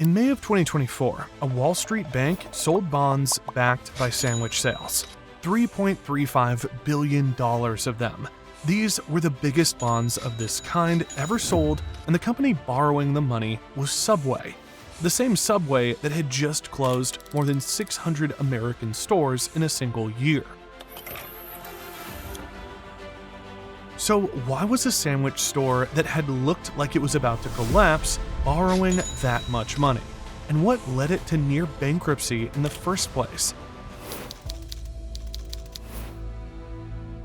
In May of 2024, a Wall Street bank sold bonds backed by sandwich sales. $3.35 billion of them. These were the biggest bonds of this kind ever sold, and the company borrowing the money was Subway. The same Subway that had just closed more than 600 American stores in a single year. So why was a sandwich store that had looked like it was about to collapse borrowing that much money? And what led it to near bankruptcy in the first place?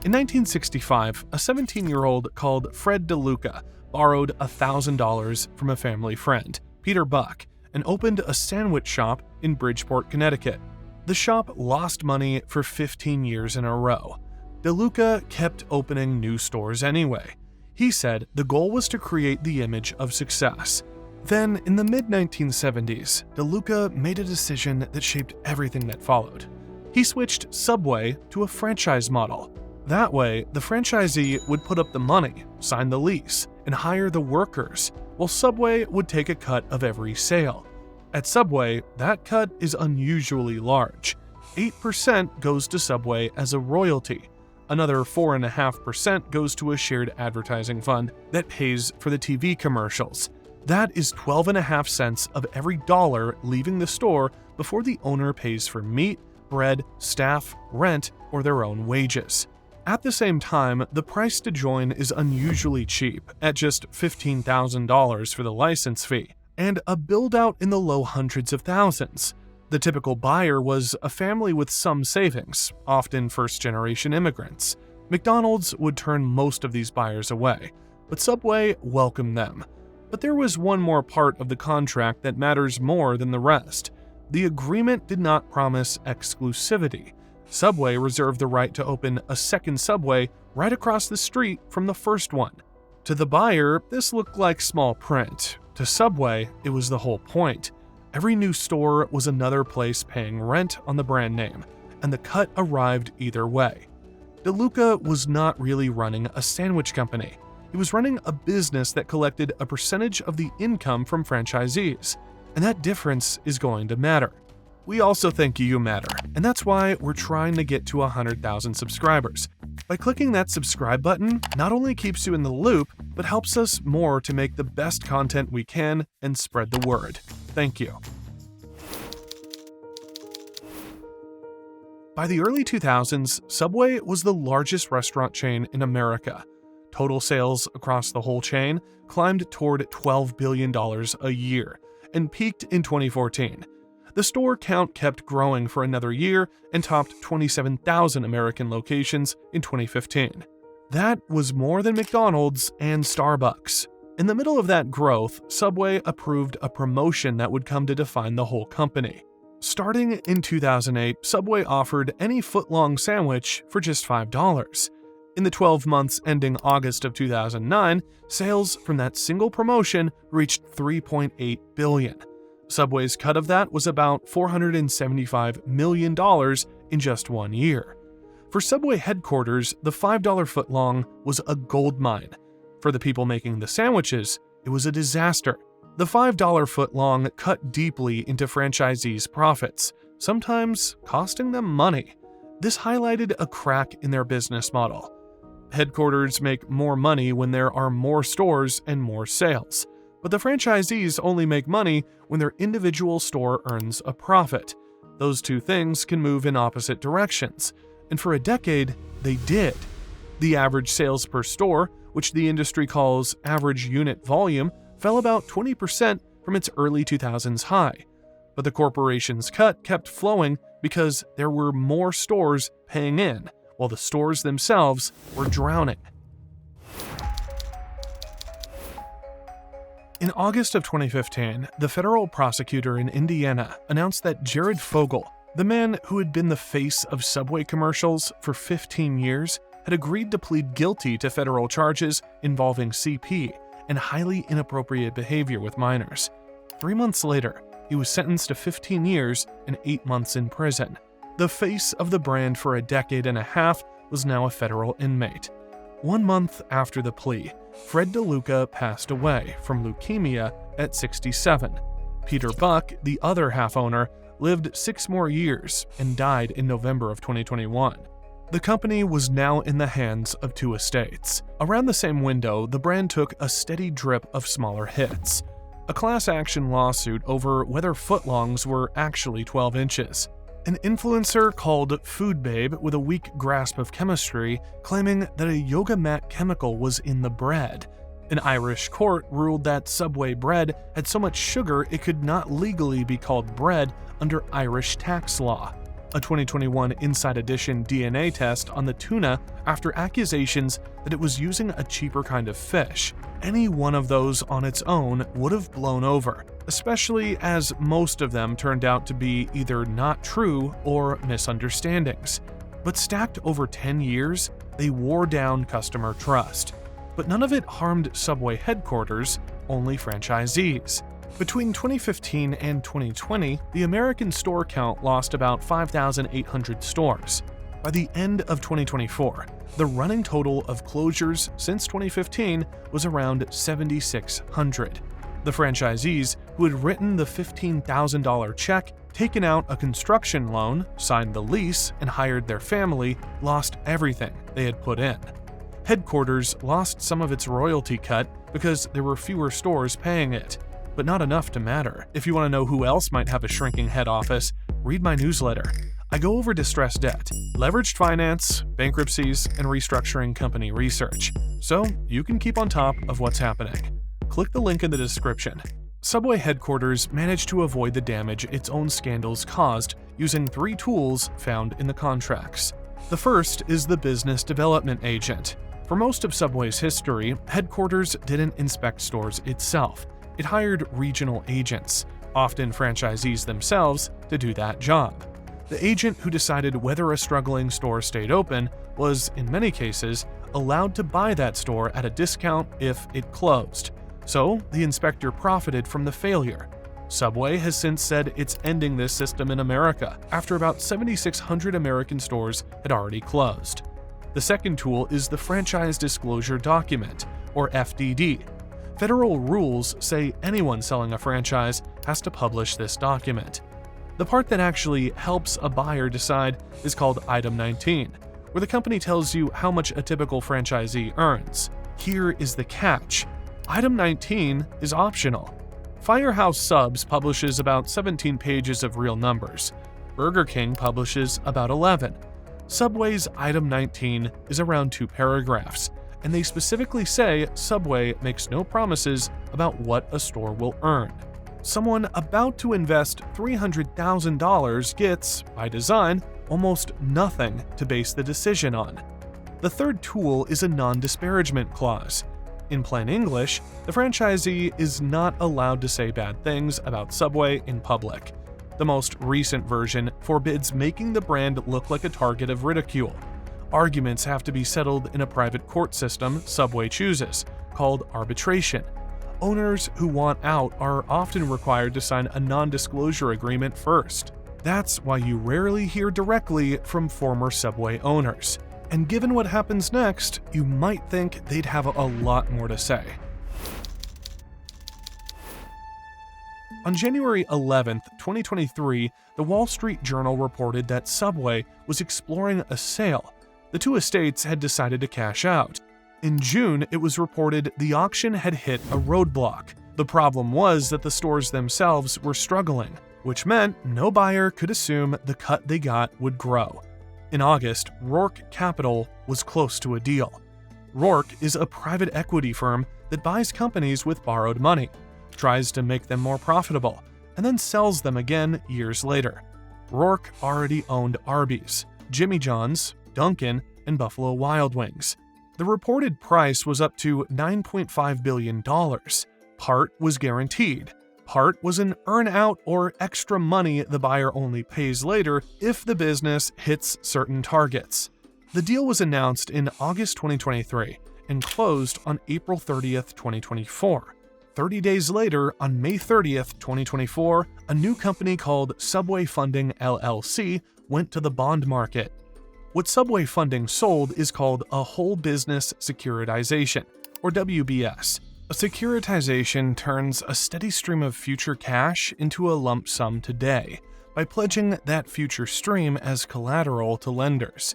In 1965, a 17-year-old called Fred DeLuca borrowed $1,000 from a family friend, Peter Buck, and opened a sandwich shop in Bridgeport, Connecticut. The shop lost money for 15 years in a row. DeLuca kept opening new stores anyway. He said the goal was to create the image of success. Then, in the mid-1970s, DeLuca made a decision that shaped everything that followed. He switched Subway to a franchise model. That way, the franchisee would put up the money, sign the lease, and hire the workers, while Subway would take a cut of every sale. At Subway, that cut is unusually large. 8% goes to Subway as a royalty. Another 4.5% goes to a shared advertising fund that pays for the TV commercials. That is 12.5 cents of every dollar leaving the store before the owner pays for meat, bread, staff, rent, or their own wages. At the same time, the price to join is unusually cheap, at just $15,000 for the license fee, and a build-out in the low hundreds of thousands. The typical buyer was a family with some savings, often first-generation immigrants. McDonald's would turn most of these buyers away, but Subway welcomed them. But there was one more part of the contract that matters more than the rest. The agreement did not promise exclusivity. Subway reserved the right to open a second Subway right across the street from the first one. To the buyer, this looked like small print. To Subway, it was the whole point. Every new store was another place paying rent on the brand name, and the cut arrived either way. DeLuca was not really running a sandwich company. He was running a business that collected a percentage of the income from franchisees, and that difference is going to matter. We also think you matter, and that's why we're trying to get to 100,000 subscribers. By clicking that subscribe button, not only keeps you in the loop, but helps us more to make the best content we can and spread the word. Thank you. By the early 2000s, Subway was the largest restaurant chain in America. Total sales across the whole chain climbed toward $12 billion a year and peaked in 2014. The store count kept growing for another year and topped 27,000 American locations in 2015. That was more than McDonald's and Starbucks. In the middle of that growth, Subway approved a promotion that would come to define the whole company. Starting in 2008, Subway offered any foot-long sandwich for just $5. In the 12 months ending August of 2009, sales from that single promotion reached $3.8 billion. Subway's cut of that was about $475 million in just 1 year. For Subway headquarters, the $5 footlong was a goldmine. For the people making the sandwiches, it was a disaster. The $5 footlong cut deeply into franchisees' profits, sometimes costing them money. This highlighted a crack in their business model. Headquarters make more money when there are more stores and more sales. But the franchisees only make money when their individual store earns a profit. Those two things can move in opposite directions, and for a decade, they did. The average sales per store, which the industry calls average unit volume, fell about 20% from its early 2000s high. But the corporation's cut kept flowing because there were more stores paying in, while the stores themselves were drowning. In August of 2015, the federal prosecutor in Indiana announced that Jared Fogle, the man who had been the face of Subway commercials for 15 years, had agreed to plead guilty to federal charges involving CP and highly inappropriate behavior with minors. 3 months later, he was sentenced to 15 years and 8 months in prison. The face of the brand for a decade and a half was now a federal inmate. 1 month after the plea, Fred DeLuca passed away from leukemia at 67. Peter Buck, the other half-owner, lived 6 more years and died in November of 2021. The company was now in the hands of 2 estates. Around the same window, the brand took a steady drip of smaller hits. A class action lawsuit over whether footlongs were actually 12 inches. An influencer called Food Babe with a weak grasp of chemistry, claiming that a yoga mat chemical was in the bread. An Irish court ruled that Subway bread had so much sugar it could not legally be called bread under Irish tax law. A 2021 Inside Edition DNA test on the tuna after accusations that it was using a cheaper kind of fish. Any one of those on its own would have blown over, especially as most of them turned out to be either not true or misunderstandings. But stacked over 10 years, they wore down customer trust. But none of it harmed Subway headquarters, only franchisees. Between 2015 and 2020, the American store count lost about 5,800 stores. By the end of 2024, the running total of closures since 2015 was around 7,600. The franchisees who had written the $15,000 check, taken out a construction loan, signed the lease, and hired their family lost everything they had put in. Headquarters lost some of its royalty cut because there were fewer stores paying it, but not enough to matter. If you want to know who else might have a shrinking head office, read my newsletter. I go over distressed debt, leveraged finance, bankruptcies, and restructuring company research, so you can keep on top of what's happening. Click the link in the description. Subway headquarters managed to avoid the damage its own scandals caused using 3 tools found in the contracts. The first is the business development agent. For most of Subway's history, headquarters didn't inspect stores itself. It hired regional agents, often franchisees themselves, to do that job. The agent who decided whether a struggling store stayed open was, in many cases, allowed to buy that store at a discount if it closed. So, the inspector profited from the failure. Subway has since said it's ending this system in America, after about 7,600 American stores had already closed. The second tool is the Franchise Disclosure Document, or FDD. Federal rules say anyone selling a franchise has to publish this document. The part that actually helps a buyer decide is called Item 19, where the company tells you how much a typical franchisee earns. Here is the catch. Item 19 is optional. Firehouse Subs publishes about 17 pages of real numbers. Burger King publishes about 11. Subway's Item 19 is around 2 paragraphs, and they specifically say Subway makes no promises about what a store will earn. Someone about to invest $300,000 gets, by design, almost nothing to base the decision on. The third tool is a non-disparagement clause. In plain English, the franchisee is not allowed to say bad things about Subway in public. The most recent version forbids making the brand look like a target of ridicule. Arguments have to be settled in a private court system Subway chooses, called arbitration. Owners who want out are often required to sign a non-disclosure agreement first. That's why you rarely hear directly from former Subway owners. And given what happens next, you might think they'd have a lot more to say. On January 11, 2023, the Wall Street Journal reported that Subway was exploring a sale. The 2 estates had decided to cash out. In June, it was reported the auction had hit a roadblock. The problem was that the stores themselves were struggling, which meant no buyer could assume the cut they got would grow. In August, Roark Capital was close to a deal. Roark is a private equity firm that buys companies with borrowed money, tries to make them more profitable, and then sells them again years later. Roark already owned Arby's, Jimmy John's, Dunkin', and Buffalo Wild Wings. The reported price was up to $9.5 billion. Part was guaranteed. Part was an earn-out or extra money the buyer only pays later if the business hits certain targets. The deal was announced in August 2023 and closed on April 30th, 2024. 30 days later, on May 30th, 2024, a new company called Subway Funding LLC went to the bond market. What Subway Funding sold is called a Whole Business Securitization, or WBS. A securitization turns a steady stream of future cash into a lump sum today by pledging that future stream as collateral to lenders.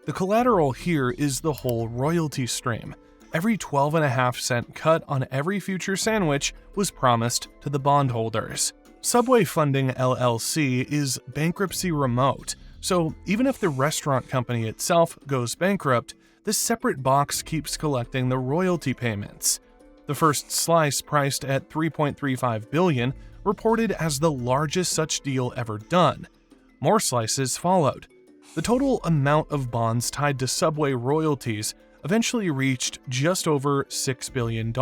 The collateral here is the whole royalty stream. Every 12.5-cent cut on every future sandwich was promised to the bondholders. Subway Funding LLC is bankruptcy remote, so even if the restaurant company itself goes bankrupt, this separate box keeps collecting the royalty payments. The first slice, priced at $3.35 billion, reported as the largest such deal ever done. More slices followed. The total amount of bonds tied to Subway royalties eventually reached just over $6 billion.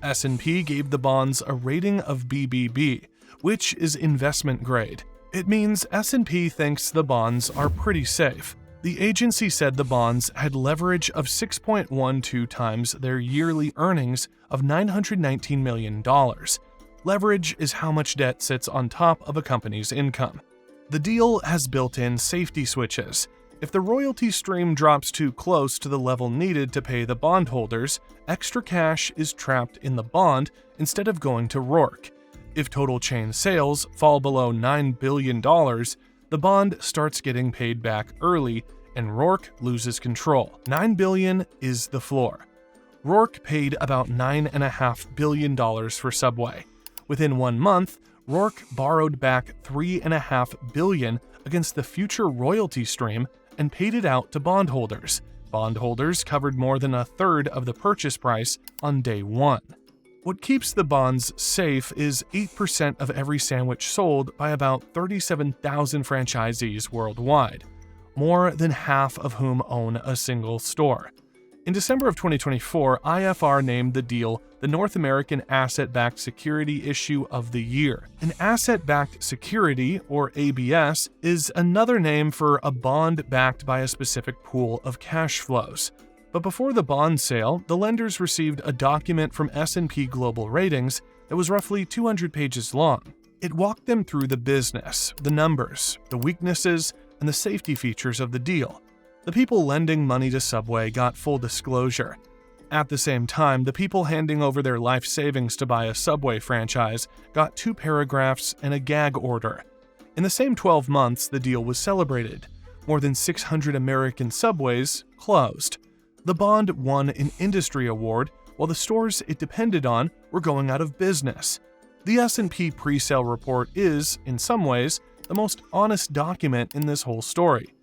S&P gave the bonds a rating of BBB, which is investment grade. It means S&P thinks the bonds are pretty safe. The agency said the bonds had leverage of 6.12 times their yearly earnings of $919 million. Leverage is how much debt sits on top of a company's income. The deal has built-in safety switches. If the royalty stream drops too close to the level needed to pay the bondholders, extra cash is trapped in the bond instead of going to Roark. If total chain sales fall below $9 billion, the bond starts getting paid back early and Roark loses control. $9 billion is the floor. Roark paid about $9.5 billion for Subway. Within 1 month, Roark borrowed back $3.5 billion against the future royalty stream and paid it out to bondholders. Bondholders covered more than a third of the purchase price on day one. What keeps the bonds safe is 8% of every sandwich sold by about 37,000 franchisees worldwide, more than half of whom own a single store. In December of 2024, IFR named the deal the North American Asset-Backed Security Issue of the Year. An asset-backed security, or ABS, is another name for a bond backed by a specific pool of cash flows. But before the bond sale, the lenders received a document from S&P Global Ratings that was roughly 200 pages long. It walked them through the business, the numbers, the weaknesses, and the safety features of the deal. The people lending money to Subway got full disclosure. At the same time, the people handing over their life savings to buy a Subway franchise got 2 paragraphs and a gag order. In the same 12 months, the deal was celebrated. More than 600 American Subways closed. The bond won an industry award, while the stores it depended on were going out of business. The S&P pre-sale report is, in some ways, the most honest document in this whole story.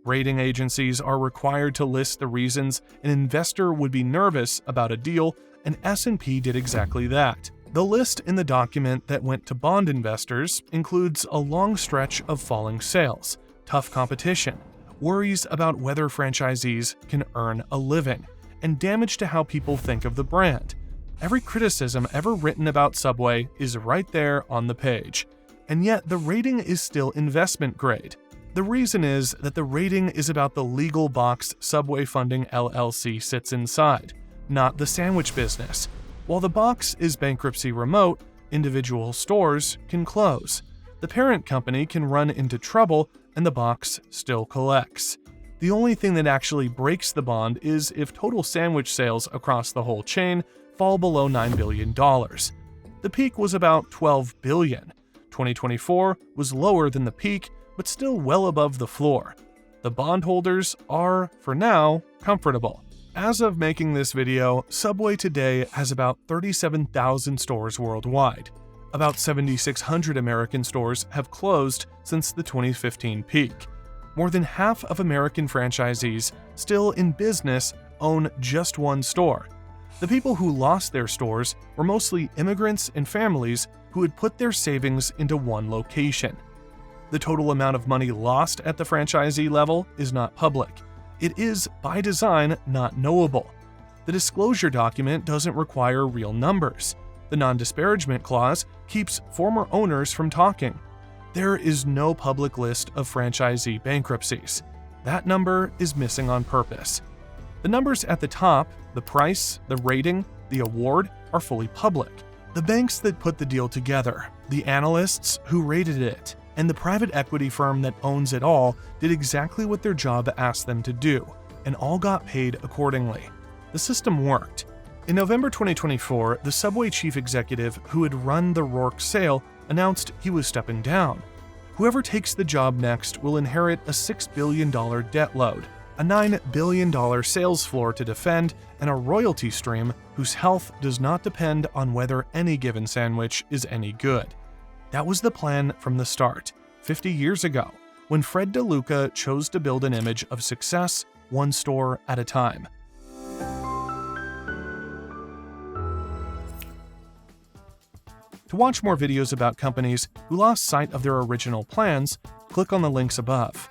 Rating agencies are required to list the reasons an investor would be nervous about a deal, and S&P did exactly that. The list in the document that went to bond investors includes a long stretch of falling sales, tough competition, worries about whether franchisees can earn a living, and damage to how people think of the brand. Every criticism ever written about Subway is right there on the page, and yet the rating is still investment grade. The reason is that the rating is about the legal box Subway Funding LLC sits inside, not the sandwich business. While the box is bankruptcy remote, individual stores can close. The parent company can run into trouble and the box still collects. The only thing that actually breaks the bond is if total sandwich sales across the whole chain fall below $9 billion. The peak was about $12 billion. 2024 was lower than the peak, but still well above the floor. The bondholders are, for now, comfortable. As of making this video, Subway today has about 37,000 stores worldwide. About 7,600 American stores have closed since the 2015 peak. More than half of American franchisees still in business own just one store. The people who lost their stores were mostly immigrants and families who had put their savings into one location. The total amount of money lost at the franchisee level is not public. It is, by design, not knowable. The disclosure document doesn't require real numbers. The non-disparagement clause keeps former owners from talking. There is no public list of franchisee bankruptcies. That number is missing on purpose. The numbers at the top, the price, the rating, the award, are fully public. The banks that put the deal together, the analysts who rated it, and the private equity firm that owns it all did exactly what their job asked them to do, and all got paid accordingly. The system worked. In November 2024, the Subway chief executive who had run the Roark sale announced he was stepping down. Whoever takes the job next will inherit a $6 billion debt load, a $9 billion sales floor to defend, and a royalty stream whose health does not depend on whether any given sandwich is any good. That was the plan from the start, 50 years ago, when Fred DeLuca chose to build an image of success one store at a time. To watch more videos about companies who lost sight of their original plans, click on the links above.